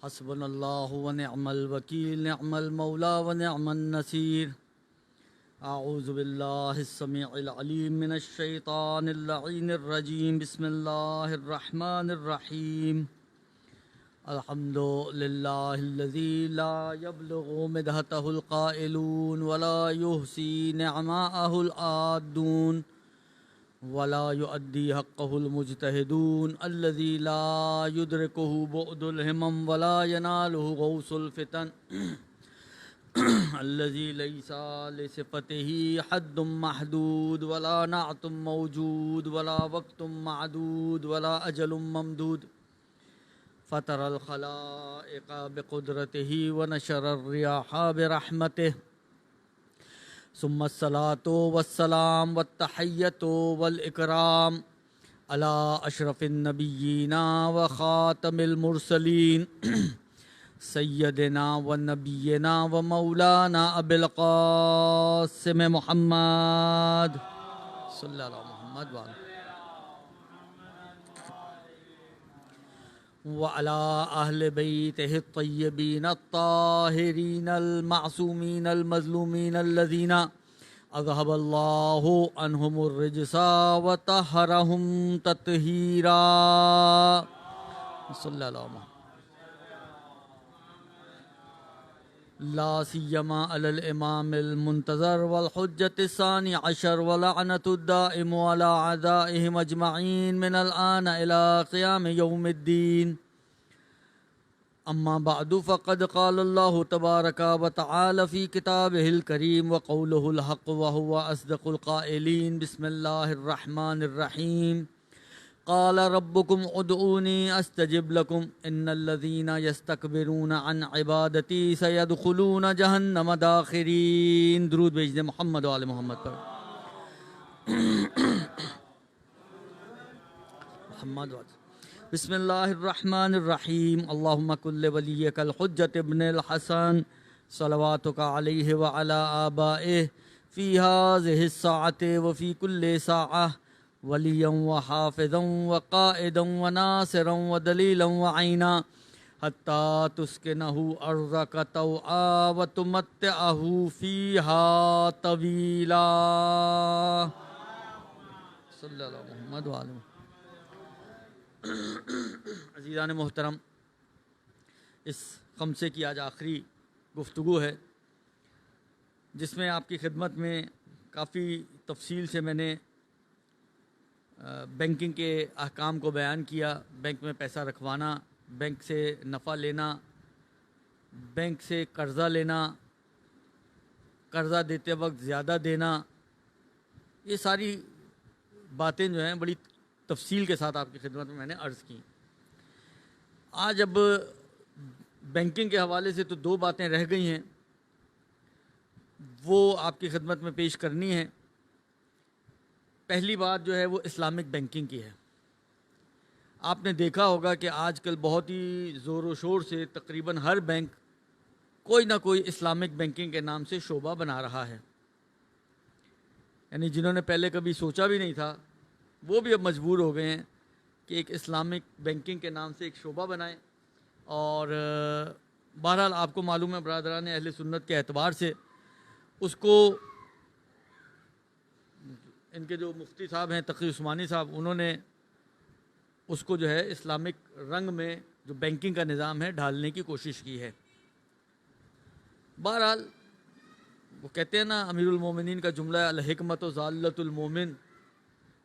حسبنا اللہ ونعم الوکیل نعم المولا ونعم النصیر اعوذ باللہ السمیع العلیم من الشیطان اللعین الرجیم بسم اللہ الرحمن الرحیم الحمد للہ الذی لا یبلغ مدحتہ القائلون ولا یحصی نعماءہ العادون ولا يؤدي حقه المجتهدون الذي لا يدركه بعد الهمم ولا يناله غوث الفتن الذي ليس لصفته حد محدود ولا نعت موجود ولا وقت معدود ولا أجل ممدود فطر الخلائق بقدرته ونشر الرياح برحمته ثم الصلاة والسلام والتحية والإكرام على أشرف النبيين وخاتم المرسلين سيدنا ونبينا ومولانا أبي القاسم محمد صلى الله على محمد وعلى أهل بيته الطيبين الطاهرين المعصومين المظلومين الذين أذهب الله عنهم الرجس وطهرهم تطهيرا صلى الله عليه وسلم لا سيما على الإمام المنتظر والحجة الثاني عشر ولعنة الدائم على أعدائهم أجمعين من الآن إلى قيام يوم الدين أما بعد فقد قال الله تبارك وتعالى في كتابه الكريم وقوله الحق وهو أصدق القائلين بسم الله الرحمن الرحيم قال ربكم ادعوني استجب لكم ان الذين يستكبرون عن عبادتي سيدخلون جهنم داخرين درود بھیج دیں محمد و آل محمد پر محمد و بسم اللہ الرحمن الرحیم اللهم كن لوليك الحجة ابن الحسن صلواتك عليه وعلى آبائه في هذه الساعة وفي كل ساعة وليا وحافظا وقائدا وناصرا ودليلا وعينا حتى تسكنه أرضك طوعا وتمتعه فيها طويلا صلی اللہ علیہ محمد وآلہ. عزیزان محترم، اس خمسے کی آج آخری گفتگو ہے جس میں آپ کی خدمت میں کافی تفصیل سے میں نے بینکنگ کے احکام کو بیان کیا. بینک میں پیسہ رکھوانا، بینک سے نفع لینا، بینک سے قرضہ لینا، قرضہ دیتے وقت زیادہ دینا، یہ ساری باتیں جو ہیں بڑی تفصیل کے ساتھ آپ کی خدمت میں نے عرض کی. آج اب بینکنگ کے حوالے سے تو دو باتیں رہ گئی ہیں، وہ آپ کی خدمت میں پیش کرنی ہے. پہلی بات جو ہے وہ اسلامک بینکنگ کی ہے. آپ نے دیکھا ہوگا کہ آج کل بہت ہی زور و شور سے تقریباً ہر بینک کوئی نہ کوئی اسلامک بینکنگ کے نام سے شعبہ بنا رہا ہے. یعنی جنہوں نے پہلے کبھی سوچا بھی نہیں تھا وہ بھی اب مجبور ہو گئے ہیں کہ ایک اسلامک بینکنگ کے نام سے ایک شعبہ بنائیں. اور بہرحال آپ کو معلوم ہے برادران اہل سنت کے اعتبار سے اس کو ان کے جو مفتی صاحب ہیں تقی عثمانی صاحب، انہوں نے اس کو جو ہے اسلامک رنگ میں جو بینکنگ کا نظام ہے ڈھالنے کی کوشش کی ہے. بہرحال وہ کہتے ہیں نا، امیر المومنین کا جملہ ہے الحکمت و ضالۃ المومن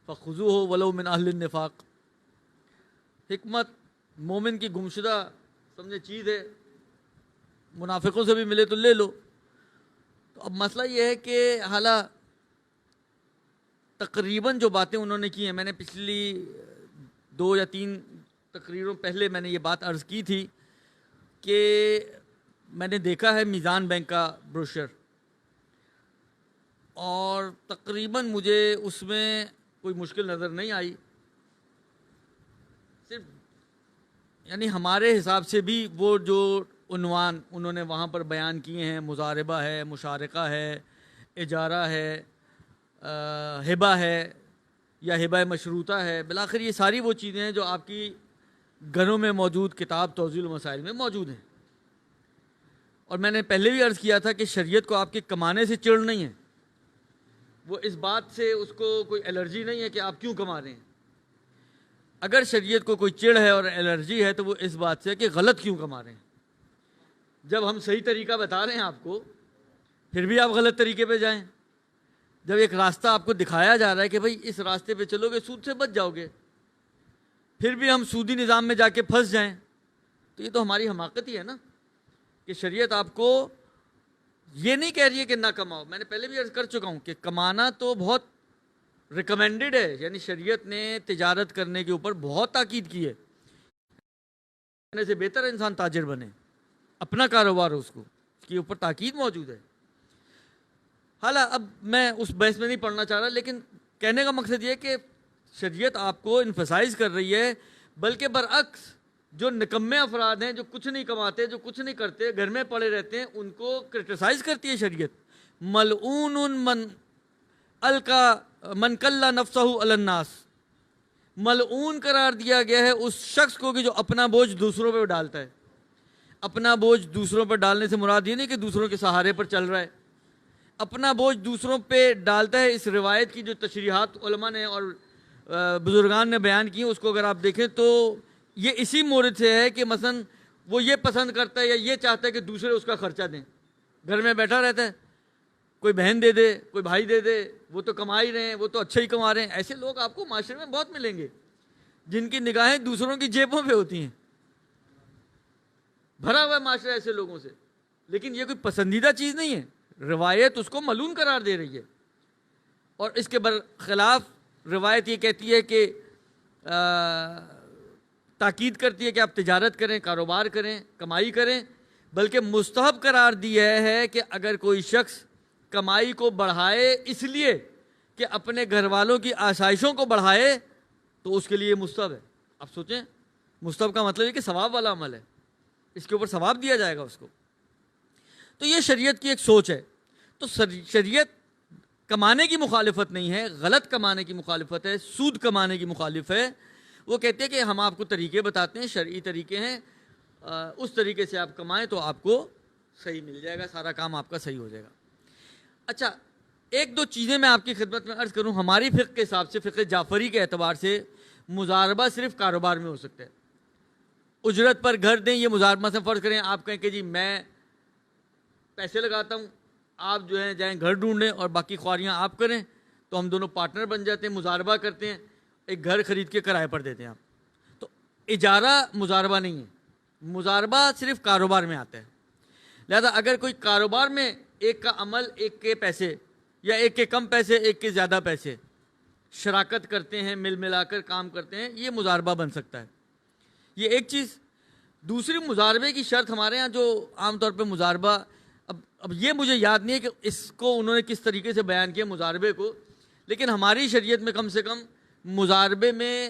فخذوہ ولو من اہل النفاق. حکمت مومن کی گمشدہ سمجھے چیز ہے، منافقوں سے بھی ملے تو لے لو. تو اب مسئلہ یہ ہے کہ حالہ تقریباً جو باتیں انہوں نے کی ہیں، میں نے پچھلی 2 یا 3 تقریروں پہلے میں نے یہ بات عرض کی تھی کہ میں نے دیکھا ہے میزان بینک کا بروشر، اور تقریباً مجھے اس میں کوئی مشکل نظر نہیں آئی. صرف یعنی ہمارے حساب سے بھی وہ جو عنوان انہوں نے وہاں پر بیان کیے ہیں، مضاربہ ہے، مشارکہ ہے، اجارہ ہے، ہبہ ہے یا ہبہ مشروطہ ہے، بالآخر یہ ساری وہ چیزیں ہیں جو آپ کی گھروں میں موجود کتاب توضیح المسائل میں موجود ہیں. اور میں نے پہلے بھی عرض کیا تھا کہ شریعت کو آپ کے کمانے سے چڑ نہیں ہے، وہ اس بات سے اس کو کوئی الرجی نہیں ہے کہ آپ کیوں کما رہے ہیں. اگر شریعت کو کوئی چڑ ہے اور الرجی ہے تو وہ اس بات سے کہ غلط کیوں کما رہے ہیں. جب ہم صحیح طریقہ بتا رہے ہیں آپ کو، پھر بھی آپ غلط طریقے پہ جائیں. جب ایک راستہ آپ کو دکھایا جا رہا ہے کہ بھائی اس راستے پہ چلو گے سود سے بچ جاؤ گے، پھر بھی ہم سودی نظام میں جا کے پھنس جائیں، تو یہ تو ہماری حماقت ہی ہے نا. کہ شریعت آپ کو یہ نہیں کہہ رہی ہے کہ نہ کماؤ. میں نے پہلے بھی عرض کر چکا ہوں کہ کمانا تو بہت ریکمینڈڈ ہے، یعنی شریعت نے تجارت کرنے کے اوپر بہت تاکید کی ہے. کرنے سے بہتر انسان تاجر بنے، اپنا کاروبار ہو، اس کے اوپر تاکید موجود ہے. حالا اب میں اس بحث میں نہیں پڑھنا چاہ رہا، لیکن کہنے کا مقصد یہ ہے کہ شریعت آپ کو انفسائز کر رہی ہے، بلکہ برعکس جو نکمے افراد ہیں، جو کچھ نہیں کماتے، جو کچھ نہیں کرتے، گھر میں پڑے رہتے ہیں، ان کو کرٹیسائز کرتی ہے شریعت. ملعون من کلا نفسہ علی الناس، ملعون قرار دیا گیا ہے اس شخص کو کہ جو اپنا بوجھ دوسروں پہ ڈالتا ہے. اپنا بوجھ دوسروں پر ڈالنے سے مراد یہ نہیں کہ دوسروں کے سہارے پر چل رہا ہے، اپنا بوجھ دوسروں پہ ڈالتا ہے. اس روایت کی جو تشریحات علماء نے اور بزرگان نے بیان کی، اس کو اگر آپ دیکھیں تو یہ اسی مورد سے ہے کہ مثلا وہ یہ پسند کرتا ہے یا یہ چاہتا ہے کہ دوسرے اس کا خرچہ دیں. گھر میں بیٹھا رہتا ہے، کوئی بہن دے دے، کوئی بھائی دے دے، وہ تو کما ہی رہے ہیں، وہ تو اچھا ہی کما رہے ہیں. ایسے لوگ آپ کو معاشرے میں بہت ملیں گے جن کی نگاہیں دوسروں کی جیبوں پہ ہوتی ہیں. بھرا ہوا ہے معاشرہ ایسے لوگوں سے. لیکن یہ کوئی پسندیدہ چیز نہیں ہے، روایت اس کو ملعون قرار دے رہی ہے. اور اس کے برخلاف روایت یہ کہتی ہے کہ تاکید کرتی ہے کہ آپ تجارت کریں، کاروبار کریں، کمائی کریں، بلکہ مستحب قرار دیا ہے کہ اگر کوئی شخص کمائی کو بڑھائے اس لیے کہ اپنے گھر والوں کی آسائشوں کو بڑھائے تو اس کے لیے مستحب ہے. آپ سوچیں، مستحب کا مطلب ہے کہ ثواب والا عمل ہے، اس کے اوپر ثواب دیا جائے گا اس کو. تو یہ شریعت کی ایک سوچ ہے. تو شریعت کمانے کی مخالفت نہیں ہے، غلط کمانے کی مخالفت ہے، سود کمانے کی مخالف ہے. وہ کہتے ہیں کہ ہم آپ کو طریقے بتاتے ہیں، شرعی طریقے ہیں، اس طریقے سے آپ کمائیں تو آپ کو صحیح مل جائے گا، سارا کام آپ کا صحیح ہو جائے گا. اچھا، ایک دو چیزیں میں آپ کی خدمت میں عرض کروں. ہماری فقہ کے حساب سے، فقہ جعفری کے اعتبار سے، مضاربہ صرف کاروبار میں ہو سکتا ہے. اجرت پر گھر دیں، یہ مضاربہ سے فرض کریں آپ کہیں کہ جی میں پیسے لگاتا ہوں، آپ جو ہیں جائیں گھر ڈھونڈیں اور باقی خواریاں آپ کریں، تو ہم دونوں پارٹنر بن جاتے ہیں، مضاربہ کرتے ہیں، ایک گھر خرید کے کرائے پر دیتے ہیں آپ. تو اجارہ مضاربہ نہیں ہے، مضاربہ صرف کاروبار میں آتا ہے. لہذا اگر کوئی کاروبار میں ایک کا عمل ایک کے پیسے، یا ایک کے کم پیسے ایک کے زیادہ پیسے، شراکت کرتے ہیں، مل ملا کر کام کرتے ہیں، یہ مضاربہ بن سکتا ہے. یہ ایک چیز. دوسری، مضاربے کی شرط ہمارے ہاں جو عام طور پہ مضاربہ، اب یہ مجھے یاد نہیں ہے کہ اس کو انہوں نے کس طریقے سے بیان کیا مضاربے کو، لیکن ہماری شریعت میں کم سے کم مضاربے میں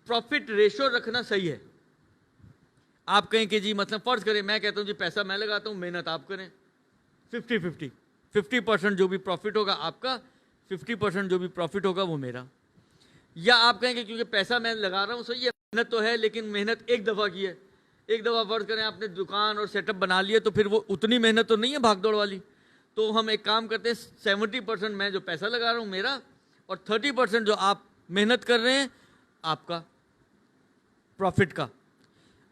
پروفٹ ریشو رکھنا صحیح ہے. آپ کہیں کہ جی مثلا فرض کریں میں کہتا ہوں جی پیسہ میں لگاتا ہوں، محنت آپ کریں، 50-50، 50% جو بھی پروفٹ ہوگا آپ کا، 50% جو بھی پروفٹ ہوگا وہ میرا. یا آپ کہیں کہ کیونکہ پیسہ میں لگا رہا ہوں صحیح ہے، محنت تو ہے لیکن محنت ایک دفعہ کی ہے. ایک دفعہ فرض کریں آپ نے دکان اور سیٹ اپ بنا لیے تو پھر وہ اتنی محنت تو نہیں ہے بھاگ دوڑ والی. تو ہم ایک کام کرتے ہیں، 70% میں جو پیسہ لگا رہا ہوں میرا، اور 30% جو آپ محنت کر رہے ہیں آپ کا، پروفٹ کا.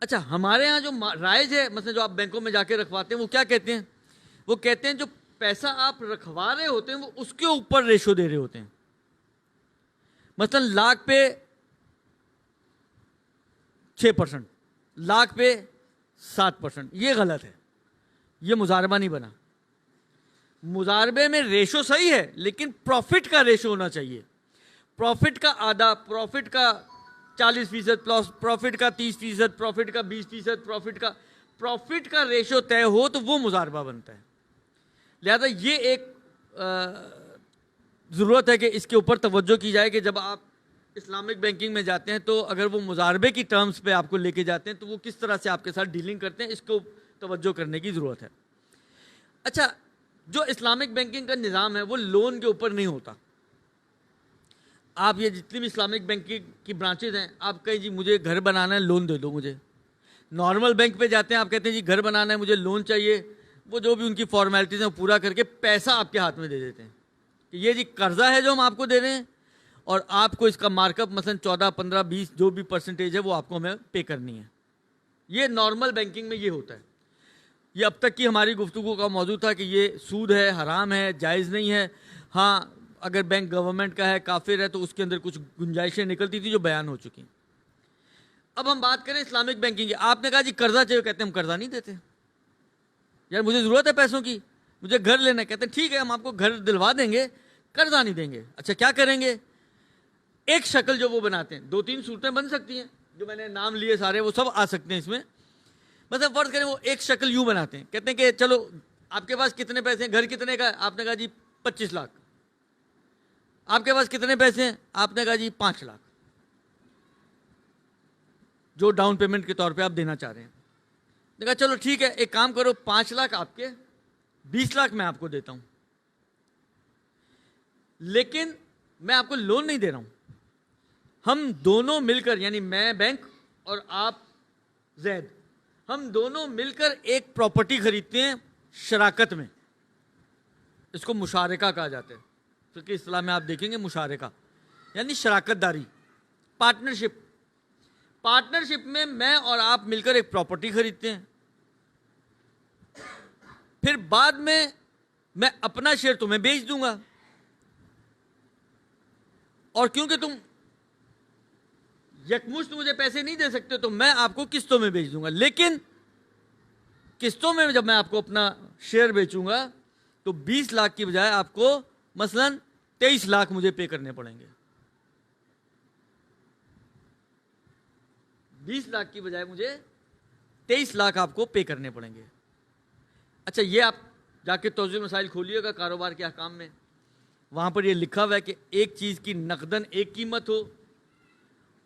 اچھا، ہمارے ہاں جو رائج ہے، مثلا جو آپ بینکوں میں جا کے رکھواتے ہیں، وہ کیا کہتے ہیں؟ وہ کہتے ہیں جو پیسہ آپ رکھوا رہے ہوتے ہیں وہ اس کے اوپر ریشو دے رہے ہوتے ہیں. مثلا لاکھ پہ 6%، لاکھ پہ 7%. یہ غلط ہے، یہ مضاربہ نہیں بنا. مضاربے میں ریشو صحیح ہے لیکن پروفٹ کا ریشو ہونا چاہیے. پروفٹ کا آدھا، پروفٹ کا 40%، پروفٹ کا 30%، پروفٹ کا 20%، پروفٹ کا ریشو طے ہو تو وہ مضاربہ بنتا ہے. لہذا یہ ایک ضرورت ہے کہ اس کے اوپر توجہ کی جائے کہ جب آپ اسلامک بینکنگ میں جاتے ہیں تو اگر وہ مضاربے کی ٹرمز پہ آپ کو لے کے جاتے ہیں تو وہ کس طرح سے آپ کے ساتھ ڈیلنگ کرتے ہیں، اس کو توجہ کرنے کی ضرورت ہے. اچھا، جو اسلامک بینکنگ کا نظام ہے وہ لون کے اوپر نہیں ہوتا. آپ یہ جتنی بھی اسلامک بینک کی برانچز ہیں، آپ کہیں جی مجھے گھر بنانا ہے، لون دے دو مجھے. نارمل بینک پہ جاتے ہیں، آپ کہتے ہیں جی گھر بنانا ہے، مجھے لون چاہیے، وہ جو بھی ان کی فارمیلٹیز ہیں وہ پورا کر کے پیسہ آپ کے ہاتھ میں دے دیتے ہیں کہ یہ جی قرضہ ہے جو ہم آپ کو دے رہے ہیں، اور آپ کو اس کا مارک اپ مثلاً 14, 15, 20 جو بھی پرسنٹیج ہے وہ آپ کو ہمیں پے کرنی ہے. یہ نارمل بینکنگ میں یہ ہوتا ہے. یہ اب تک کی ہماری گفتگو کا موضوع تھا کہ یہ سود ہے، حرام ہے، جائز نہیں ہے. ہاں اگر بینک گورنمنٹ کا ہے، کافر ہے، تو اس کے اندر کچھ گنجائشیں نکلتی تھی جو بیان ہو چکی. اب ہم بات کریں اسلامک بینکنگ کی. آپ نے کہا جی قرضہ چاہیے، کہتے ہیں ہم قرضہ نہیں دیتے یار، مجھے ضرورت ہے پیسوں کی، مجھے گھر لینا ہے. کہتے ہیں ٹھیک ہے ہم آپ کو گھر دلوا دیں گے، قرضہ نہیں دیں گے. اچھا کیا کریں گے؟ ایک شکل جو وہ بناتے ہیں، 2-3 صورتیں بن سکتی ہیں، جو میں نے نام لیے سارے وہ سب آ سکتے ہیں اس میں. مثلا فرض کریں وہ ایک شکل یوں بناتے ہیں، کہتے ہیں کہ چلو آپ کے پاس کتنے پیسے ہیں، گھر کتنے کا ہے؟ آپ نے کہا جی 25 لاکھ. آپ کے پاس کتنے پیسے ہیں؟ آپ نے کہا جی 5 لاکھ، جو ڈاؤن پیمنٹ کے طور پہ آپ دینا چاہ رہے ہیں. نے کہا چلو ٹھیک ہے، ایک کام کرو، 5 لاکھ آپ کے، 20 لاکھ میں آپ کو دیتا ہوں، لیکن میں آپ کو لون نہیں دے رہا ہوں. ہم دونوں مل کر، یعنی میں بینک اور آپ زید، ہم دونوں مل کر ایک پراپرٹی خریدتے ہیں شراکت میں. اس کو مشارکہ کہا جاتا ہے. فقہ اصطلاح میں آپ دیکھیں گے مشارکہ یعنی شراکت داری، پارٹنرشپ. پارٹنرشپ میں اور آپ مل کر ایک پراپرٹی خریدتے ہیں. پھر بعد میں اپنا شیئر تمہیں بیچ دوں گا، اور کیونکہ تم یکمشت مجھے پیسے نہیں دے سکتے تو میں آپ کو قسطوں میں بیچ دوں گا. لیکن قسطوں میں جب میں آپ کو اپنا شیئر بیچوں گا تو 20 لاکھ کی بجائے آپ کو مثلاً 23 لاکھ مجھے پے کرنے پڑیں گے. 20 لاکھ کی بجائے مجھے 23 لاکھ آپ کو پے کرنے پڑیں گے. اچھا یہ آپ جا کے توضیع مسائل کھولیے گا کاروبار کے احکام میں، وہاں پر یہ لکھا ہوا ہے کہ ایک چیز کی نقداً ایک قیمت ہو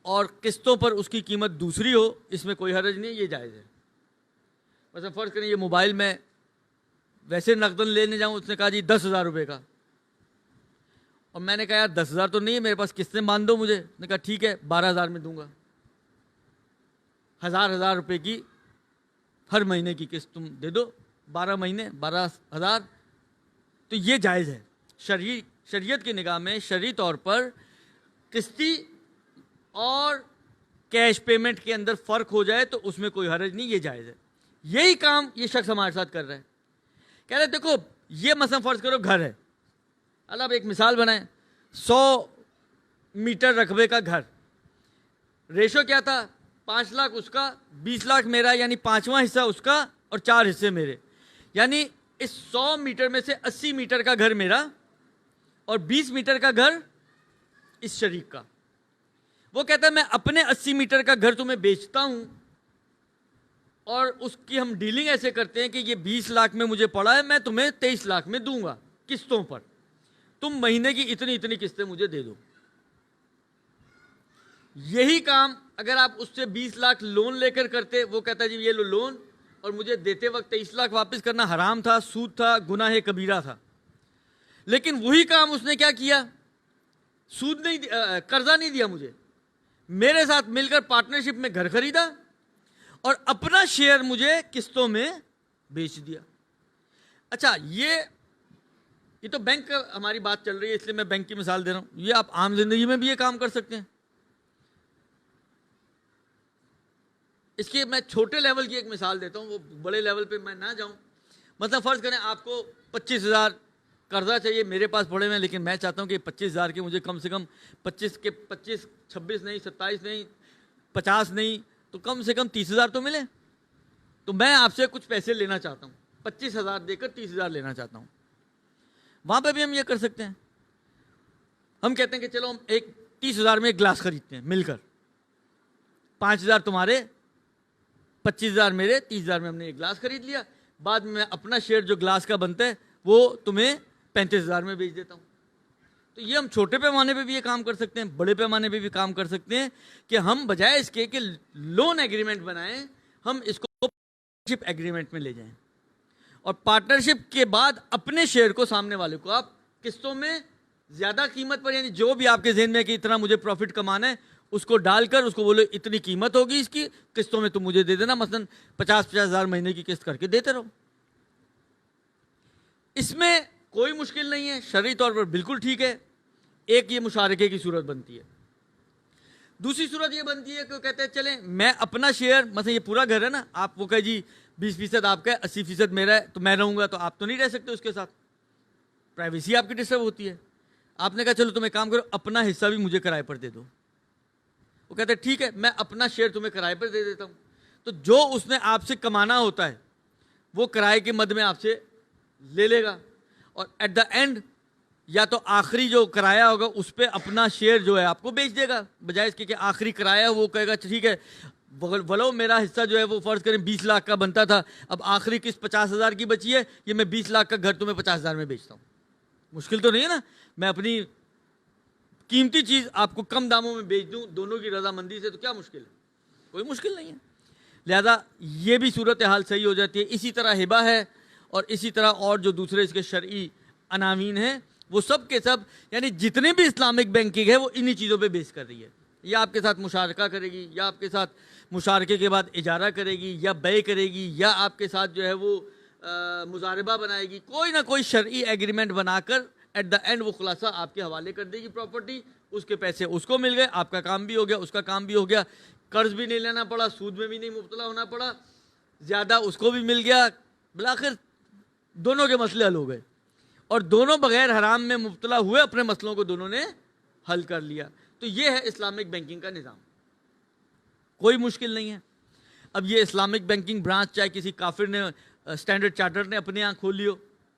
اور قسطوں پر اس کی قیمت دوسری ہو، اس میں کوئی حرج نہیں، یہ جائز ہے. مثلا فرض کریں یہ موبائل میں ویسے نقداً لینے جاؤں، اس نے کہا جی 10,000 روپے کا، اور میں نے کہا یار 10,000 تو نہیں ہے میرے پاس، قسطیں باندھ دو مجھے. نے کہا ٹھیک ہے 12,000 میں دوں گا، 1,000 روپے کی ہر مہینے کی قسط تم دے دو، 12 مہینے 12,000. تو یہ جائز ہے. شریعت کی نگاہ میں شرعی طور پر قسطی اور کیش پیمنٹ کے اندر فرق ہو جائے تو اس میں کوئی حرج نہیں، یہ جائز ہے. یہی کام یہ شخص ہمارے ساتھ کر رہا ہے. کہہ رہے دیکھو یہ مثلا فرض کرو گھر ہے، اللہ آپ ایک مثال بنائیں، 100 میٹر رقبے کا گھر، ریشو کیا تھا؟ 5 لاکھ اس کا، 20 لاکھ میرا، یعنی 5واں حصہ اس کا اور 4 حصے میرے. یعنی اس 100 میٹر میں سے 80 میٹر کا گھر میرا اور 20 میٹر کا گھر اس شریک کا. وہ کہتا ہے میں اپنے 80 میٹر کا گھر تمہیں بیچتا ہوں، اور اس کی ہم ڈیلنگ ایسے کرتے ہیں کہ یہ 20 لاکھ میں مجھے پڑا ہے، میں تمہیں 23 لاکھ میں دوں گا قسطوں پر، تم مہینے کی اتنی قسطیں مجھے دے دو. یہی کام اگر آپ اس سے 20 لاکھ لون لے کر کرتے، وہ کہتا ہے جی یہ لو لون، اور مجھے دیتے وقت 23 لاکھ واپس کرنا حرام تھا، سود تھا، گناہ کبیرہ تھا. لیکن وہی کام اس نے کیا کیا؟ سود نہیں، قرضہ نہیں دیا مجھے، میرے ساتھ مل کر پارٹنرشپ میں گھر خریدا اور اپنا شیئر مجھے قسطوں میں بیچ دیا. اچھا یہ تو بینک کا ہماری بات چل رہی ہے، اس لیے میں بینک کی مثال دے رہا ہوں. یہ آپ عام زندگی میں بھی یہ کام کر سکتے ہیں. اس کی میں چھوٹے لیول کی ایک مثال دیتا ہوں، وہ بڑے لیول پہ میں نہ جاؤں. مطلب فرض کریں آپ کو 25,000 قرضہ چاہیے، میرے پاس پڑے ہوئے ہیں، لیکن میں چاہتا ہوں کہ 25,000 کے مجھے کم سے کم 25 کے 25، 26 نہیں، 27 نہیں، 50 نہیں، تو کم سے کم 30,000 تو ملے. تو میں آپ سے کچھ پیسے لینا چاہتا ہوں، 25,000 دے کر 30,000 لینا چاہتا ہوں. وہاں پہ بھی ہم یہ کر سکتے ہیں. ہم کہتے ہیں کہ چلو ہم 30,000 میں ایک گلاس خریدتے ہیں مل کر، 5,000 تمہارے، 25,000 میرے، 30,000 میں ہم نے ایک گلاس خرید لیا. بعد میں اپنا شیئر جو گلاس کا بنتا ہے وہ تمہیں 35,000 میں بیچ دیتا ہوں. تو یہ ہم چھوٹے پیمانے پہ بھی یہ کام کر سکتے ہیں، بڑے پیمانے پہ بھی کام کر سکتے ہیں کہ ہم بجائے اس کے کہ لون ایگریمنٹ بنائیں، ہم اس کو پارٹنرشپ ایگریمنٹ میں لے جائیں، اور پارٹنرشپ کے بعد اپنے شیئر کو سامنے والے کو آپ قسطوں میں زیادہ قیمت پر، یعنی جو بھی آپ کے ذہن میں کہ اتنا مجھے پروفٹ کمانا ہے اس کو ڈال کر اس کو بولو اتنی قیمت ہوگی اس کی، قسطوں میں تم مجھے دے دینا، مثلا 50,000 مہینے کی قسط کر کے دیتے رہو. اس میں کوئی مشکل نہیں ہے، شرعی طور پر بالکل ٹھیک ہے. ایک یہ مشارکے کی صورت بنتی ہے. دوسری صورت یہ بنتی ہے کہ وہ کہتے ہیں چلیں میں اپنا شیئر، مثلا یہ پورا گھر ہے نا، آپ وہ کہے جی 20% آپ کا ہے 80% میرا ہے، تو میں رہوں گا، تو آپ تو نہیں رہ سکتے اس کے ساتھ، پرائیویسی آپ کی ڈسٹرب ہوتی ہے. آپ نے کہا چلو تم ایک کام کرو اپنا حصہ بھی مجھے کرائے پر دے دو. وہ کہتے ہیں ٹھیک ہے میں اپنا شیئر تمہیں کرائے پر دے دیتا ہوں. تو جو اس نے آپ سے کمانا ہوتا ہے وہ کرائے کے مد میں آپ سے لے لے گا، اور ایٹ دا اینڈ یا تو آخری جو کرایہ ہوگا اس پہ اپنا شیئر جو ہے آپ کو بیچ دے گا، بجائے اس کے کہ آخری کرایہ وہ کہے گا ٹھیک ہے ولو میرا حصہ جو ہے وہ فرض کریں 20 لاکھ کا بنتا تھا، اب آخری قسط 50,000 کی بچی ہے، یہ میں 20 لاکھ کا گھر تمہیں 50,000 میں بیچتا ہوں. مشکل تو نہیں ہے نا، میں اپنی قیمتی چیز آپ کو کم داموں میں بیچ دوں دونوں کی رضامندی سے، تو کیا مشکل ہے؟ کوئی مشکل نہیں ہے. لہذا یہ بھی صورتحال صحیح ہو جاتی ہے. اسی طرح ہبہ ہے، اور اسی طرح اور جو دوسرے اس کے شرعی عناوین ہیں وہ سب کے سب، یعنی جتنے بھی اسلامک بینکنگ ہے وہ انہی چیزوں پہ بیس کر رہی ہے. یا آپ کے ساتھ مشارکہ کرے گی، یا آپ کے ساتھ مشارکے کے بعد اجارہ کرے گی، یا بے کرے گی، یا آپ کے ساتھ جو ہے وہ مضاربہ بنائے گی، کوئی نہ کوئی شرعی ایگریمنٹ بنا کر ایٹ دا اینڈ وہ خلاصہ آپ کے حوالے کر دے گی پراپرٹی. اس کے پیسے اس کو مل گئے، آپ کا کام بھی ہو گیا، اس کا کام بھی ہو گیا، قرض بھی نہیں لینا پڑا، سود میں بھی نہیں مبتلا ہونا پڑا، زیادہ اس کو بھی مل گیا، بالآخر دونوں کے مسئلے حل ہو گئے، اور دونوں بغیر حرام میں مبتلا ہوئے اپنے مسئلوں کو دونوں نے حل کر لیا. تو یہ ہے اسلامک بینکنگ کا نظام، کوئی مشکل نہیں ہے. اب یہ اسلامک بینکنگ برانچ چاہے کسی کافر نے اسٹینڈرڈ چارٹر نے اپنے یہاں کھول لیو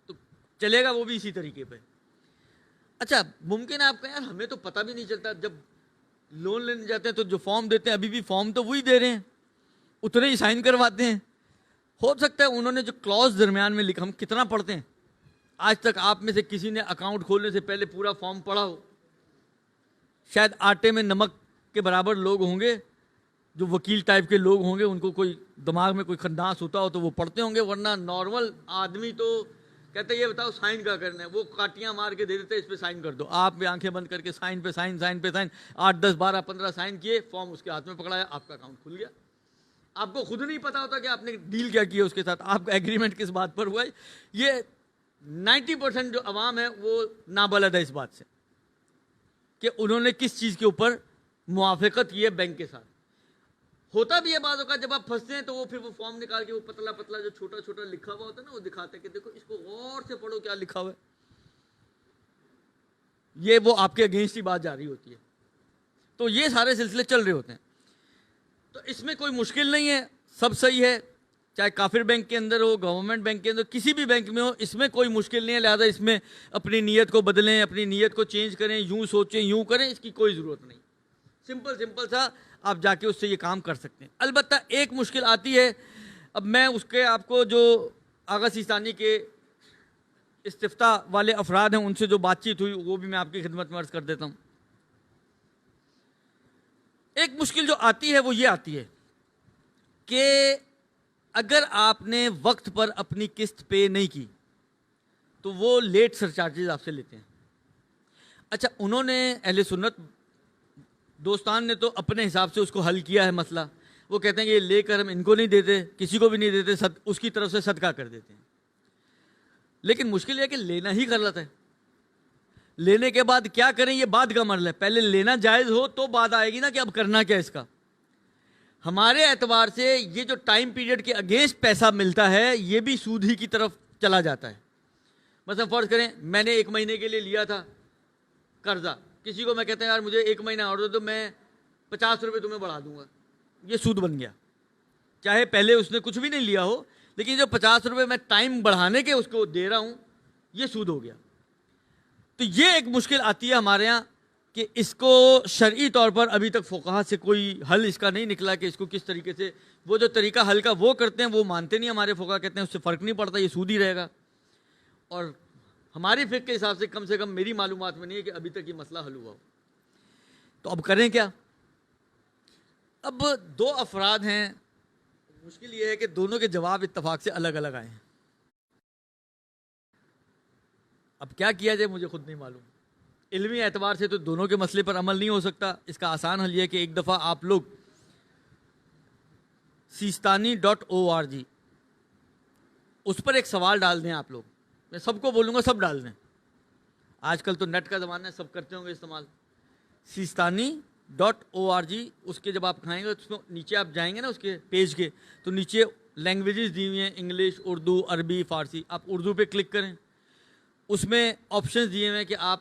تو چلے گا وہ بھی اسی طریقے پہ. اچھا ممکن ہے آپ کہیں یار ہمیں تو پتہ بھی نہیں چلتا، جب لون لینے جاتے ہیں تو جو فارم دیتے ہیں ابھی بھی فارم تو وہی دے رہے ہیں، اتنے ہی سائن کرواتے ہیں. ہو سکتا ہے انہوں نے جو کلوز درمیان میں لکھا، ہم کتنا پڑھتے ہیں، آج تک آپ میں سے کسی نے اکاؤنٹ کھولنے سے پہلے پورا فارم پڑھا ہو؟ شاید آٹے میں نمک کے برابر لوگ ہوں گے جو وکیل ٹائپ کے لوگ ہوں گے، ان کو کوئی دماغ میں کوئی خنداس ہوتا ہو تو وہ پڑھتے ہوں گے، ورنہ نارمل آدمی تو کہتے یہ بتاؤ سائن کا کرنا ہے، وہ کاٹیاں مار کے دے دیتے اس پہ سائن کر دو. آپ بھی آنکھیں بند کر کے سائن پہ سائن، سائن پہ سائن، 8 10 12 15 سائن کیے، فارم اس کے ہاتھ میں پکڑایا، آپ کا اکاؤنٹ کھل گیا. آپ کو خود نہیں پتا ہوتا کہ آپ نے ڈیل کیا کیا اس کے ساتھ، آپ کا ایگریمنٹ کس بات پر ہوا ہے. یہ 90% جو عوام ہے وہ نابلد ہے اس بات سے کہ انہوں نے کس چیز کے اوپر موافقت کی ہے بینک کے ساتھ. ہوتا بھی ہے بعض اوقات جب آپ پھنستے ہیں تو وہ پھر وہ فارم نکال کے وہ پتلا پتلا جو چھوٹا چھوٹا لکھا ہوا ہوتا ہے نا وہ دکھاتے ہیں کہ دیکھو اس کو غور سے پڑھو کیا لکھا ہوا ہے. یہ وہ آپ کے اگینسٹ ہی بات جاری ہوتی ہے. تو یہ سارے سلسلے چل رہے ہوتے ہیں. تو اس میں کوئی مشکل نہیں ہے، سب صحیح ہے، چاہے کافر بینک کے اندر ہو، گورنمنٹ بینک کے اندر، کسی بھی بینک میں ہو، اس میں کوئی مشکل نہیں ہے. لہٰذا اس میں اپنی نیت کو بدلیں، اپنی نیت کو چینج کریں، یوں سوچیں یوں کریں، اس کی کوئی ضرورت نہیں. سمپل سا آپ جا کے اس سے یہ کام کر سکتے ہیں. البتہ ایک مشکل آتی ہے، اب میں اس کے آپ کو جو آغا سیستانی کے استفتاء والے افراد ہیں ان سے جو بات چیت ہوئی وہ بھی میں آپ کی خدمت میں عرض کر دیتا ہوں. ایک مشکل جو آتی ہے وہ یہ آتی ہے کہ اگر آپ نے وقت پر اپنی قسط پے نہیں کی تو وہ لیٹ سرچارجز آپ سے لیتے ہیں. اچھا انہوں نے اہل سنت دوستان نے تو اپنے حساب سے اس کو حل کیا ہے مسئلہ. وہ کہتے ہیں کہ یہ لے کر ہم ان کو نہیں دیتے، کسی کو بھی نہیں دیتے، اس کی طرف سے صدقہ کر دیتے ہیں. لیکن مشکل یہ ہے کہ لینا ہی غلط ہے. لینے کے بعد کیا کریں یہ بعد کا مرحلہ ہے، پہلے لینا جائز ہو تو بات آئے گی نا کہ اب کرنا کیا اس کا. ہمارے اعتبار سے یہ جو ٹائم پیریڈ کے اگینسٹ پیسہ ملتا ہے یہ بھی سود ہی کی طرف چلا جاتا ہے. مثلا فرض کریں میں نے 1 مہینے کے لیے لیا تھا قرضہ، کسی کو میں کہتا ہوں یار مجھے 1 مہینہ اور دو تو میں 50 روپے تمہیں بڑھا دوں گا، یہ سود بن گیا. چاہے پہلے اس نے کچھ بھی نہیں لیا ہو لیکن جو 50 روپے میں ٹائم بڑھانے کے اس کو دے رہا ہوں یہ سود ہو گیا. تو یہ ایک مشکل آتی ہے ہمارے ہاں کہ اس کو شرعی طور پر ابھی تک فقہا سے کوئی حل اس کا نہیں نکلا کہ اس کو کس طریقے سے، وہ جو طریقہ حل کا وہ کرتے ہیں وہ مانتے نہیں ہمارے فقہا، کہتے ہیں اس سے فرق نہیں پڑتا، یہ سود ہی رہے گا. اور ہماری فقہ کے حساب سے کم میری معلومات میں نہیں ہے کہ ابھی تک یہ مسئلہ حل ہوا ہو. تو اب کریں کیا؟ اب 2 افراد ہیں، مشکل یہ ہے کہ دونوں کے جواب اتفاق سے الگ الگ آئے ہیں. اب کیا کیا جائے مجھے خود نہیں معلوم. علمی اعتبار سے تو دونوں کے مسئلے پر عمل نہیں ہو سکتا. اس کا آسان حل یہ ہے کہ ایک دفعہ آپ لوگ sistani.org اس پر ایک سوال ڈال دیں. آپ لوگ, میں سب کو بولوں گا سب ڈال دیں, آج کل تو نیٹ کا زمانہ ہے, سب کرتے ہوں گے استعمال. sistani.org, اس کے جب آپ کھائیں گے تو نیچے آپ جائیں گے نا اس کے پیج کے, تو نیچے لینگویجز دی ہوئی ہیں, انگلش, اردو, عربی, فارسی. آپ اردو پہ کلک کریں, اس میں آپشنز دیے ہوئے ہیں کہ آپ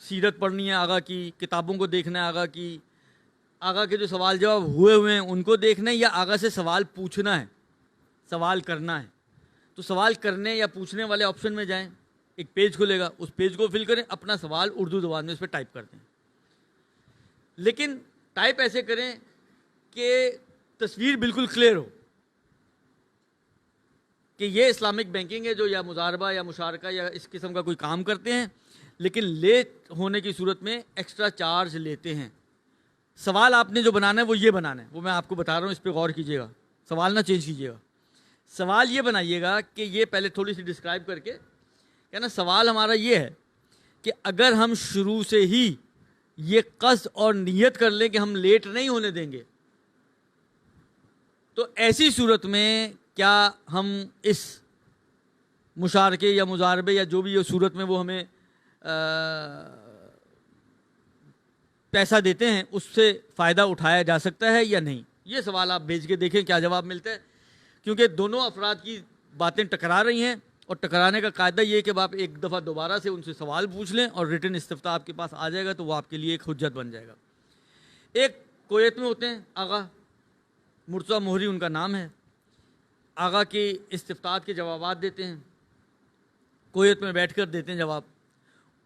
سیرت پڑھنی ہے آغا کی, کتابوں کو دیکھنا ہے آغا کی, آغا کے جو سوال جواب ہوئے ہیں ان کو دیکھنا ہے, یا آغا سے سوال پوچھنا ہے, سوال کرنا ہے. تو سوال کرنے یا پوچھنے والے آپشن میں جائیں, ایک پیج کھلے گا, اس پیج کو فل کریں, اپنا سوال اردو زبان میں اس پہ ٹائپ کر دیں. لیکن ٹائپ ایسے کریں کہ تصویر بالکل کلیئر ہو کہ یہ اسلامک بینکنگ ہے جو یا مضاربہ یا مشارکہ یا اس قسم کا کوئی کام کرتے ہیں, لیکن لیٹ ہونے کی صورت میں ایکسٹرا چارج لیتے ہیں. سوال آپ نے جو بنانا ہے وہ یہ بنانا ہے, وہ میں آپ کو بتا رہا ہوں, اس پہ غور کیجیے گا, سوال نہ چینج کیجیے گا. سوال یہ بنائیے گا کہ یہ پہلے تھوڑی سی ڈسکرائب کر کے کہنا, سوال ہمارا یہ ہے کہ اگر ہم شروع سے ہی یہ قصد اور نیت کر لیں کہ ہم لیٹ نہیں ہونے دیں گے, تو ایسی صورت میں کیا ہم اس مشارکے یا مضاربے یا جو بھی یہ صورت میں وہ ہمیں پیسہ دیتے ہیں اس سے فائدہ اٹھایا جا سکتا ہے یا نہیں. یہ سوال آپ بھیج کے دیکھیں کیا جواب ملتا ہے, کیونکہ دونوں افراد کی باتیں ٹکرا رہی ہیں, اور ٹکرانے کا قاعدہ یہ ہے کہ آپ ایک دفعہ دوبارہ سے ان سے سوال پوچھ لیں اور ریٹن استفتاء آپ کے پاس آ جائے گا, تو وہ آپ کے لیے ایک حجت بن جائے گا. ایک کویت میں ہوتے ہیں آغا, مرتضیٰ مہری ان کا نام ہے, آغا کے استفتاءات کے جوابات دیتے ہیں, کویت میں بیٹھ کر دیتے ہیں جواب.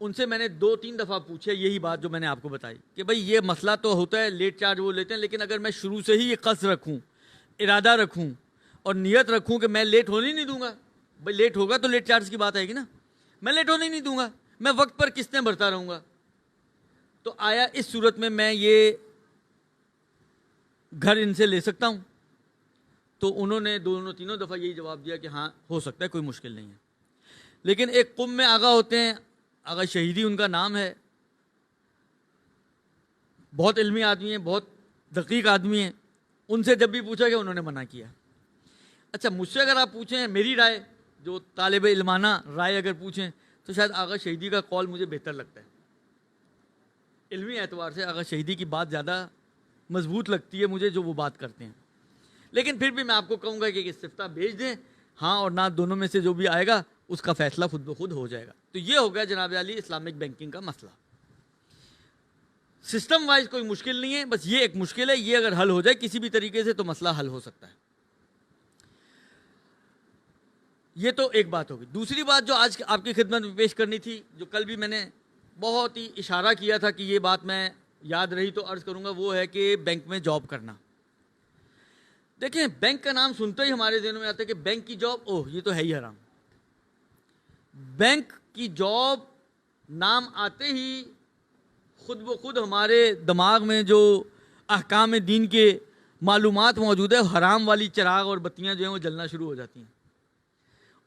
ان سے میں نے 2-3 دفعہ پوچھا یہی بات جو میں نے آپ کو بتائی کہ بھائی یہ مسئلہ تو ہوتا ہے, لیٹ چارج وہ لیتے ہیں, لیکن اگر میں شروع سے ہی یہ قصد رکھوں, ارادہ رکھوں اور نیت رکھوں کہ میں لیٹ ہونے نہیں دوں گا, بھائی لیٹ ہوگا تو لیٹ چارج کی بات آئے گی نا, میں لیٹ ہونے نہیں دوں گا, میں وقت پر قسطیں بھرتا رہوں گا, تو آیا اس صورت میں یہ گھر ان سے لے سکتا ہوں؟ تو انہوں نے 2-3 دفعہ یہی جواب دیا کہ ہاں ہو سکتا ہے, کوئی مشکل نہیں ہے. لیکن ایک قم میں آغا ہوتے ہیں, آغا شہیدی ان کا نام ہے, بہت علمی آدمی ہیں, بہت دقیق آدمی ہیں. ان سے جب بھی پوچھا کہ انہوں نے منع کیا. اچھا مجھ سے اگر آپ پوچھیں میری رائے, جو طالب علمانہ رائے اگر پوچھیں, تو شاید آغا شہیدی کا قول مجھے بہتر لگتا ہے. علمی اعتبار سے آغا شہیدی کی بات زیادہ مضبوط لگتی ہے مجھے جو وہ بات کرتے ہیں. لیکن پھر بھی میں آپ کو کہوں گا کہ ایک استفتاء بھیج دیں, ہاں اور نہ دونوں میں سے جو بھی آئے گا اس کا فیصلہ خود بخود ہو جائے گا. تو یہ ہو گیا جناب علی اسلامک بینکنگ کا مسئلہ. سسٹم وائز کوئی مشکل نہیں ہے, بس یہ ایک مشکل ہے, یہ اگر حل ہو جائے کسی بھی طریقے سے تو مسئلہ حل ہو سکتا ہے. یہ تو ایک بات ہوگی. دوسری بات جو آج آپ کی خدمت میں پیش کرنی تھی, جو کل بھی میں نے بہت ہی اشارہ کیا تھا کہ یہ بات میں یاد رہی تو عرض کروں گا, وہ ہے کہ بینک میں جاب کرنا. دیکھیں بینک کا نام سنتے ہی ہمارے ذہنوں میں آتا ہے کہ بینک کی جاب, اوہ یہ تو ہے ہی حرام. بینک کی جاب نام آتے ہی خود بخود ہمارے دماغ میں جو احکام دین کے معلومات موجود ہے, حرام والی چراغ اور بتیاں جو ہیں وہ جلنا شروع ہو جاتی ہیں,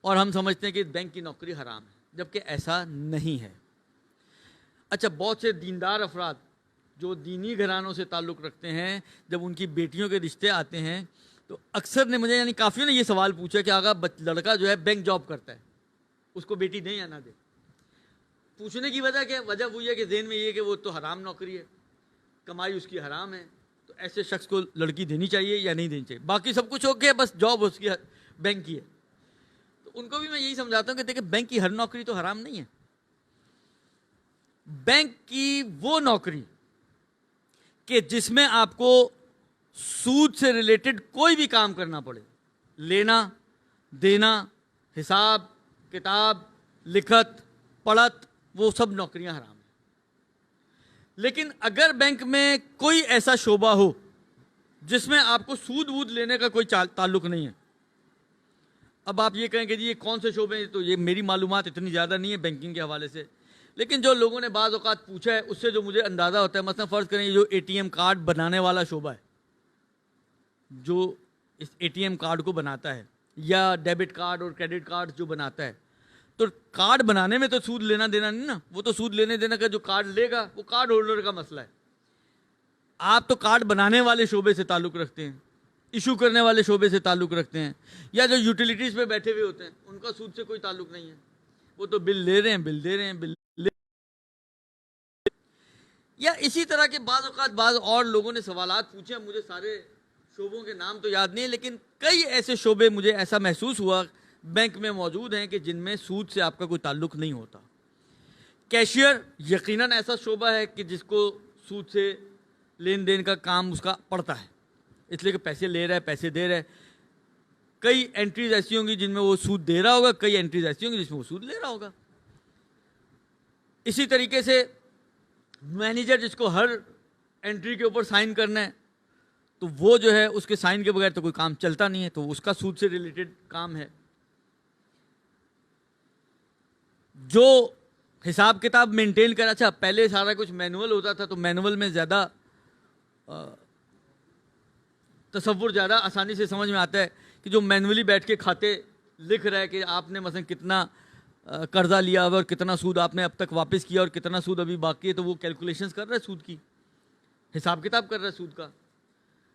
اور ہم سمجھتے ہیں کہ بینک کی نوکری حرام ہے, جبکہ ایسا نہیں ہے. اچھا بہت سے دیندار افراد جو دینی گھرانوں سے تعلق رکھتے ہیں, جب ان کی بیٹیوں کے رشتے آتے ہیں تو اکثر نے مجھے یعنی کافیوں نے یہ سوال پوچھا کہ آگا لڑکا جو ہے بینک جاب کرتا ہے, اس کو بیٹی دیں یا نہ دیں. پوچھنے کی وجہ کیا ہے؟ وجہ وہی ہے کہ ذہن میں یہ ہے کہ وہ تو حرام نوکری ہے, کمائی اس کی حرام ہے, تو ایسے شخص کو لڑکی دینی چاہیے یا نہیں دینی چاہیے. باقی سب کچھ اوکے, بس جاب اس کی بینک کی ہے. تو ان کو بھی میں یہی سمجھاتا ہوں کہ دیکھیں بینک کی ہر نوکری تو حرام نہیں ہے. بینک کی وہ نوکری کہ جس میں آپ کو سود سے ریلیٹڈ کوئی بھی کام کرنا پڑے, لینا دینا, حساب کتاب, لکھت پڑھت, وہ سب نوکریاں حرام ہیں. لیکن اگر بینک میں کوئی ایسا شعبہ ہو جس میں آپ کو سود وود لینے کا کوئی تعلق نہیں ہے, اب آپ یہ کہیں کہ جی یہ کون سے شعبے ہیں, تو یہ میری معلومات اتنی زیادہ نہیں ہے بینکنگ کے حوالے سے, لیکن جو لوگوں نے بعض اوقات پوچھا ہے اس سے جو مجھے اندازہ ہوتا ہے, مثلا فرض کریں جو اے ٹی ایم کارڈ بنانے والا شعبہ ہے, جو اس اے ٹی ایم کارڈ کو بناتا ہے, یا ڈیبٹ کارڈ اور کریڈٹ کارڈ جو بناتا ہے, تو کارڈ بنانے میں تو سود لینا دینا نہیں نا, وہ تو سود لینے دینا کا جو کارڈ لے گا وہ کارڈ ہولڈر کا مسئلہ ہے. آپ تو کارڈ بنانے والے شعبے سے تعلق رکھتے ہیں, ایشو کرنے والے شعبے سے تعلق رکھتے ہیں, یا جو یوٹیلیٹیز پہ بیٹھے ہوئے ہوتے ہیں ان کا سود سے کوئی تعلق نہیں ہے. وہ تو بل لے رہے ہیں, بل دے رہے ہیں, بل لے. یا اسی طرح کے بعض اوقات بعض اور لوگوں نے سوالات پوچھے, مجھے سارے شعبوں کے نام تو یاد نہیں ہے, لیکن کئی ایسے شعبے مجھے ایسا محسوس ہوا بینک میں موجود ہیں کہ جن میں سود سے آپ کا کوئی تعلق نہیں ہوتا. کیشیئر یقیناً ایسا شعبہ ہے کہ جس کو سود سے لین دین کا کام اس کا پڑتا ہے, اس لیے کہ پیسے لے رہا ہے, پیسے دے رہا ہے. کئی انٹریز ایسی ہوں گی جن میں وہ سود دے رہا ہوگا, کئی انٹریز ایسی ہوں گی جس میں وہ سود لے رہا ہوگا. اسی طریقے سے مینیجر جس کو ہر انٹری کے اوپر سائن کرنا ہے, تو وہ جو ہے اس کے سائن کے بغیر تو کوئی کام چلتا نہیں ہے, تو اس کا سود سے ریلیٹڈ کام ہے. جو حساب کتاب مینٹین کر, اچھا پہلے سارا کچھ مینول ہوتا تھا تو مینول میں زیادہ تصور زیادہ آسانی سے سمجھ میں آتا ہے کہ جو مینولی بیٹھ کے کھاتے لکھ رہا ہے کہ آپ نے مثلا کتنا قرضہ لیا اور کتنا سود آپ نے اب تک واپس کیا اور کتنا سود ابھی باقی ہے, تو وہ کیلکولیشنز کر رہا ہے سود کی, حساب کتاب کر رہا ہے سود کا.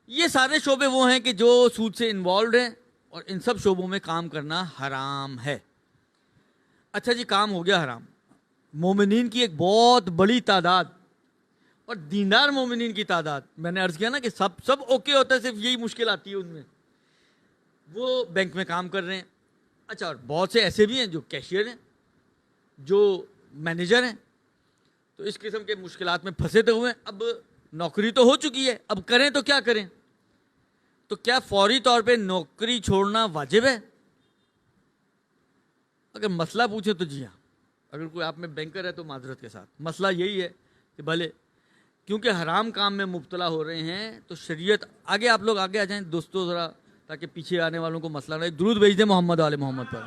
یہ سارے شعبے وہ ہیں کہ جو سود سے انوالوڈ ہیں, اور ان سب شعبوں میں کام کرنا حرام ہے. اچھا جی, کام ہو گیا حرام. مومنین کی ایک بہت بڑی تعداد اور دیندار مومنین کی تعداد, میں نے عرض کیا نا کہ سب اوکے ہوتا ہے, صرف یہی مشکل آتی ہے ان میں, وہ بینک میں کام کر رہے ہیں. اچھا, اور بہت سے ایسے بھی ہیں جو کیشیئر ہیں, جو مینیجر ہیں, تو اس قسم کے مشکلات میں پھنسے تو ہوئے ہیں. اب نوکری تو ہو چکی ہے, اب کریں تو کیا کریں؟ تو کیا فوری طور پہ نوکری چھوڑنا واجب ہے؟ اگر مسئلہ پوچھے تو جی ہاں. اگر کوئی آپ میں بینکر ہے تو معذرت کے ساتھ مسئلہ یہی ہے کہ بھلے کیونکہ حرام کام میں مبتلا ہو رہے ہیں تو شریعت, آگے آپ لوگ آگے آ جائیں دوستو ذرا, تاکہ پیچھے آنے والوں کو مسئلہ نہ. ایک درود بھیج دیں محمد آل محمد پر.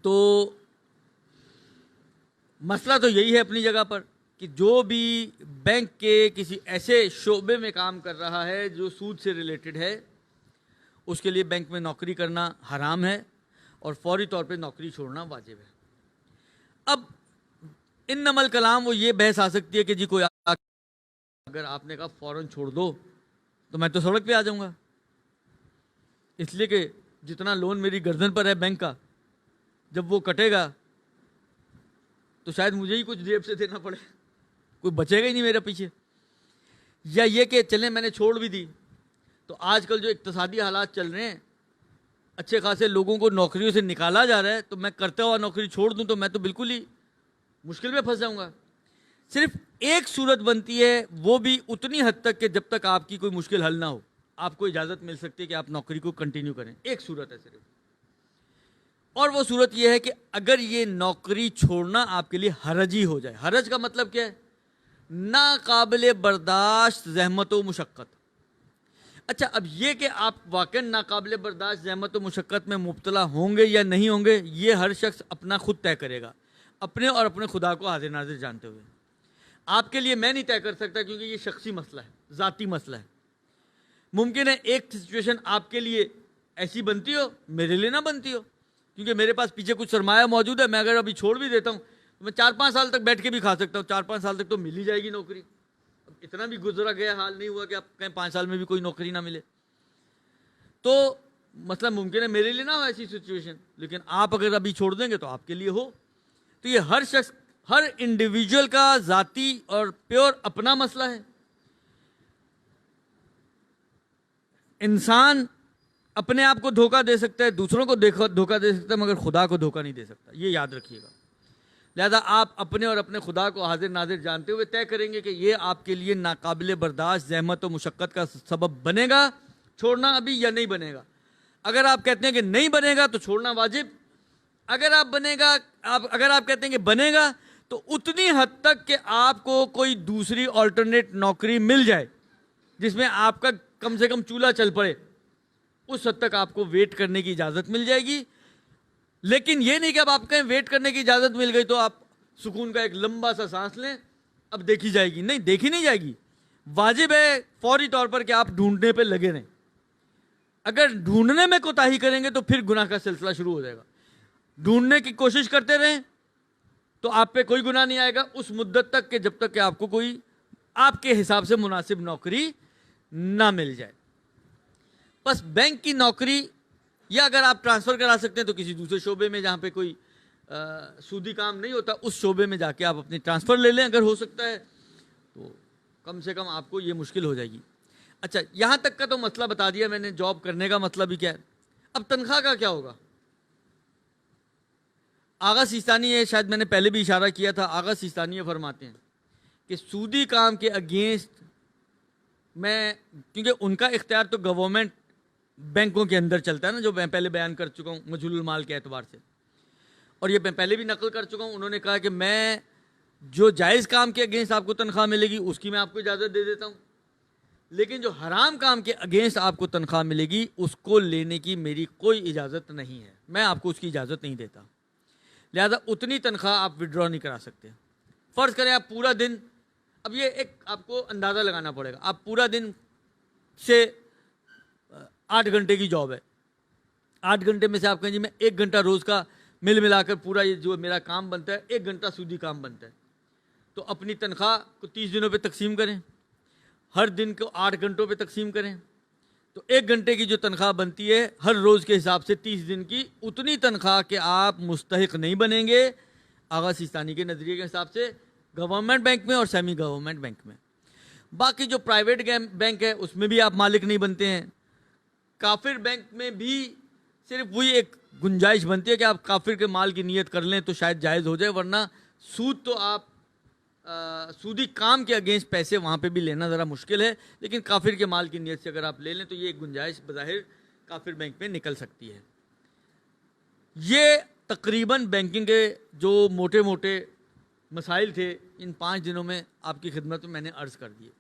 تو مسئلہ تو یہی ہے اپنی جگہ پر کہ جو بھی بینک کے کسی ایسے شعبے میں کام کر رہا ہے جو سود سے ریلیٹڈ ہے, اس کے لیے بینک میں نوکری کرنا حرام ہے اور فوری طور پہ نوکری چھوڑنا واجب ہے. اب انما الکلام وہ یہ بحث آ سکتی ہے کہ جی کوئی اگر آپ نے کہا فوراً چھوڑ دو تو میں تو سڑک پہ آ جاؤں گا, اس لیے کہ جتنا لون میری گردن پر ہے بینک کا, جب وہ کٹے گا تو شاید مجھے ہی کچھ جیب سے دینا پڑے, کوئی بچے گا ہی نہیں میرے پیچھے. یا یہ کہ چلیں میں نے چھوڑ بھی دی, تو آج کل جو اقتصادی حالات چل رہے ہیں, اچھے خاصے لوگوں کو نوکریوں سے نکالا جا رہا ہے, تو میں کرتا ہوا نوکری چھوڑ دوں تو میں تو بالکل ہی مشکل میں پھنس جاؤں گا. صرف ایک صورت بنتی ہے, وہ بھی اتنی حد تک کہ جب تک آپ کی کوئی مشکل حل نہ ہو آپ کو اجازت مل سکتی ہے کہ آپ نوکری کو کنٹینیو کریں. ایک صورت ہے صرف, اور وہ صورت یہ ہے کہ اگر یہ نوکری چھوڑنا آپ کے لیے حرجی ہو جائے. حرج کا مطلب کیا ہے؟ ناقابل برداشت زحمت و مشقت. اچھا, اب یہ کہ آپ واقعا ناقابل برداشت زحمت و مشقت میں مبتلا ہوں گے یا نہیں ہوں گے, یہ ہر شخص اپنا خود طے کرے گا, اپنے اور اپنے خدا کو حاضر ناظر جانتے ہوئے. آپ کے لیے میں نہیں طے کر سکتا کیونکہ یہ شخصی مسئلہ ہے, ذاتی مسئلہ ہے. ممکن ہے ایک سچویشن آپ کے لیے ایسی بنتی ہو, میرے لیے نہ بنتی ہو, کیونکہ میرے پاس پیچھے کچھ سرمایہ موجود ہے. میں اگر ابھی چھوڑ بھی دیتا ہوں تو میں 4-5 سال تک بیٹھ کے بھی کھا سکتا ہوں, 4-5 سال تک تو مل ہی جائے گی نوکری. اب اتنا بھی گزرا گیا حال نہیں ہوا کہ آپ کہیں 5 سال میں بھی کوئی نوکری نہ ملے. تو مثلا ممکن ہے میرے لیے نہ ہو ایسی سچویشن, لیکن آپ اگر ابھی چھوڑ دیں گے تو آپ کے لیے ہو. تو یہ ہر شخص, ہر انڈیویجول کا ذاتی اور پیور اپنا مسئلہ ہے. انسان اپنے آپ کو دھوکہ دے سکتا ہے, دوسروں کو دھوکہ دے سکتا ہے, مگر خدا کو دھوکہ نہیں دے سکتا. یہ یاد رکھیے گا. لہذا آپ اپنے اور اپنے خدا کو حاضر ناظر جانتے ہوئے طے کریں گے کہ یہ آپ کے لیے ناقابل برداشت زحمت و مشقت کا سبب بنے گا چھوڑنا ابھی یا نہیں بنے گا. اگر آپ کہتے ہیں کہ نہیں بنے گا تو چھوڑنا واجب. اگر آپ کہتے ہیں کہ بنے گا تو اتنی حد تک کہ آپ کو کوئی دوسری آلٹرنیٹ نوکری مل جائے جس میں آپ کا کم سے کم چولہا چل پڑے, اس حد تک آپ کو ویٹ کرنے کی اجازت مل جائے گی. لیکن یہ نہیں کہ اب آپ کہیں ویٹ کرنے کی اجازت مل گئی تو آپ سکون کا ایک لمبا سا سانس لیں, اب دیکھی جائے گی. نہیں, دیکھی نہیں جائے گی. واجب ہے فوری طور پر کہ آپ ڈھونڈنے پہ لگے رہیں. اگر ڈھونڈنے میں کوتاہی کریں گے تو پھر گناہ کا سلسلہ شروع ہو جائے گا. ڈھونڈنے کی کوشش کرتے رہیں تو آپ پہ کوئی گناہ نہیں آئے گا اس مدت تک کہ جب تک کہ آپ کو کوئی آپ کے حساب سے مناسب نوکری نہ مل جائے. بس بینک کی نوکری یا اگر آپ ٹرانسفر کرا سکتے ہیں تو کسی دوسرے شعبے میں جہاں پہ کوئی سودی کام نہیں ہوتا اس شعبے میں جا کے آپ اپنی ٹرانسفر لے لیں اگر ہو سکتا ہے تو کم سے کم آپ کو یہ مشکل ہو جائے گی. اچھا یہاں تک کا تو مسئلہ بتا دیا میں نے جاب کرنے کا مسئلہ بھی کیا ہے. اب تنخواہ کا کیا ہوگا؟ آغا سیستانی ہے, شاید میں نے پہلے بھی اشارہ کیا تھا, آغا سیستانی فرماتے ہیں کہ سودی کام کے اگینسٹ میں, کیونکہ ان کا اختیار تو گورنمنٹ بینکوں کے اندر چلتا ہے نا, جو میں پہلے بیان کر چکا ہوں مجہول المال کے اعتبار سے, اور یہ میں پہلے بھی نقل کر چکا ہوں. انہوں نے کہا کہ میں جو جائز کام کے اگینسٹ آپ کو تنخواہ ملے گی اس کی میں آپ کو اجازت دے دیتا ہوں, لیکن جو حرام کام کے اگینسٹ آپ کو تنخواہ ملے گی اس کو لینے کی میری کوئی اجازت نہیں ہے, میں آپ کو اس کی اجازت نہیں دیتا. لہذا اتنی تنخواہ آپ وڈرا نہیں کرا سکتے. فرض کریں آپ پورا دن, اب یہ ایک آپ کو اندازہ لگانا پڑے گا, آپ پورا دن سے 8 گھنٹے کی جاب ہے, 8 گھنٹے میں سے آپ کہیں جی میں 1 گھنٹہ روز کا مل ملا کر پورا یہ جو میرا کام بنتا ہے 1 گھنٹہ سودی کام بنتا ہے, تو اپنی تنخواہ کو 30 دنوں پہ تقسیم کریں, ہر دن کو 8 گھنٹوں پہ تقسیم کریں, تو 1 گھنٹے کی جو تنخواہ بنتی ہے ہر روز کے حساب سے 30 دن کی, اتنی تنخواہ کہ آپ مستحق نہیں بنیں گے آغا سیستانی کے نظریے کے حساب سے گورنمنٹ بینک میں اور سیمی گورنمنٹ بینک میں. باقی جو پرائیویٹ بینک ہے اس میں بھی آپ مالک نہیں بنتے ہیں. کافر بینک میں بھی صرف وہی ایک گنجائش بنتی ہے کہ آپ کافر کے مال کی نیت کر لیں تو شاید جائز ہو جائے, ورنہ سود تو آپ سودی کام کے اگینسٹ پیسے وہاں پہ بھی لینا ذرا مشکل ہے, لیکن کافر کے مال کی نیت سے اگر آپ لے لیں تو یہ ایک گنجائش بظاہر کافر بینک میں نکل سکتی ہے. یہ تقریباً بینکنگ کے جو موٹے موٹے مسائل تھے ان 5 دنوں میں آپ کی خدمت میں نے عرض کر دیے.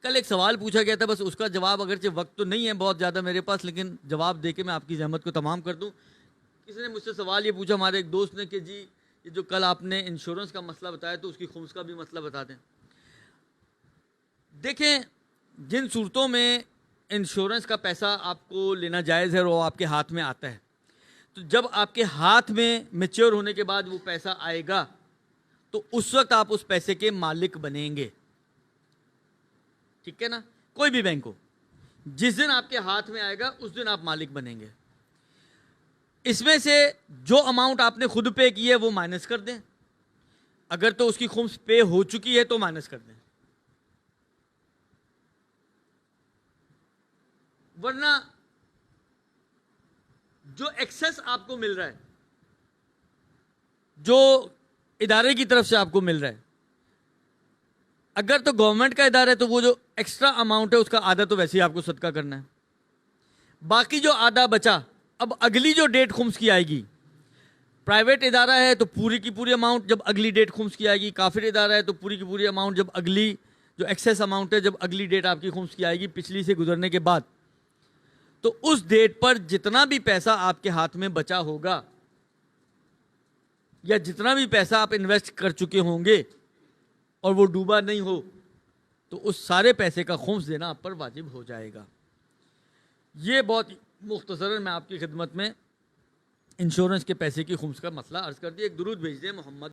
کل ایک سوال پوچھا گیا تھا, بس اس کا جواب اگرچہ وقت تو نہیں ہے بہت زیادہ میرے پاس, لیکن جواب دے کے میں آپ کی زحمت کو تمام کر دوں. کسی نے مجھ سے سوال یہ پوچھا, ہمارے ایک دوست نے, کہ جی یہ جو کل آپ نے انشورنس کا مسئلہ بتایا تو اس کی خمس کا بھی مسئلہ بتا دیں. دیکھیں جن صورتوں میں انشورنس کا پیسہ آپ کو لینا جائز ہے اور وہ آپ کے ہاتھ میں آتا ہے, تو جب آپ کے ہاتھ میں میچور ہونے کے بعد وہ پیسہ آئے گا تو اس وقت آپ اس پیسے کے مالک بنیں گے. ٹھیک ہے نا, کوئی بھی بینک ہو, جس دن آپ کے ہاتھ میں آئے گا اس دن آپ مالک بنیں گے. اس میں سے جو اماؤنٹ آپ نے خود پے کی ہے وہ مائنس کر دیں, اگر تو اس کی خمس پے ہو چکی ہے تو مائنس کر دیں, ورنہ جو ایکسس آپ کو مل رہا ہے, جو ادارے کی طرف سے آپ کو مل رہا ہے, اگر تو گورنمنٹ کا ادارہ ہے تو وہ جو ایکسٹرا اماؤنٹ ہے اس کا آدھا تو ویسے ہی آپ کو صدقہ کرنا ہے. باقی جو آدھا بچا, اب اگلی جو ڈیٹ خمس کی آئے گی, پرائیویٹ ادارہ ہے تو پوری کی پوری اماؤنٹ جب اگلی ڈیٹ خمس کی آئے گی, کافر ادارہ ہے تو پوری کی پوری اماؤنٹ جب اگلی جو ایکسیس اماؤنٹ ہے جب اگلی ڈیٹ آپ کی خمس کی آئے گی پچھلی سے گزرنے کے بعد, تو اس ڈیٹ پر جتنا بھی پیسہ آپ کے ہاتھ میں بچا ہوگا یا جتنا بھی پیسہ آپ انویسٹ کر چکے ہوں گے اور وہ ڈوبا نہیں ہو, تو اس سارے پیسے کا خمس دینا آپ پر واجب ہو جائے گا. یہ بہت مختصراً میں آپ کی خدمت میں انشورنس کے پیسے کی خمس کا مسئلہ عرض کر دیا. ایک درود بھیج دیں محمد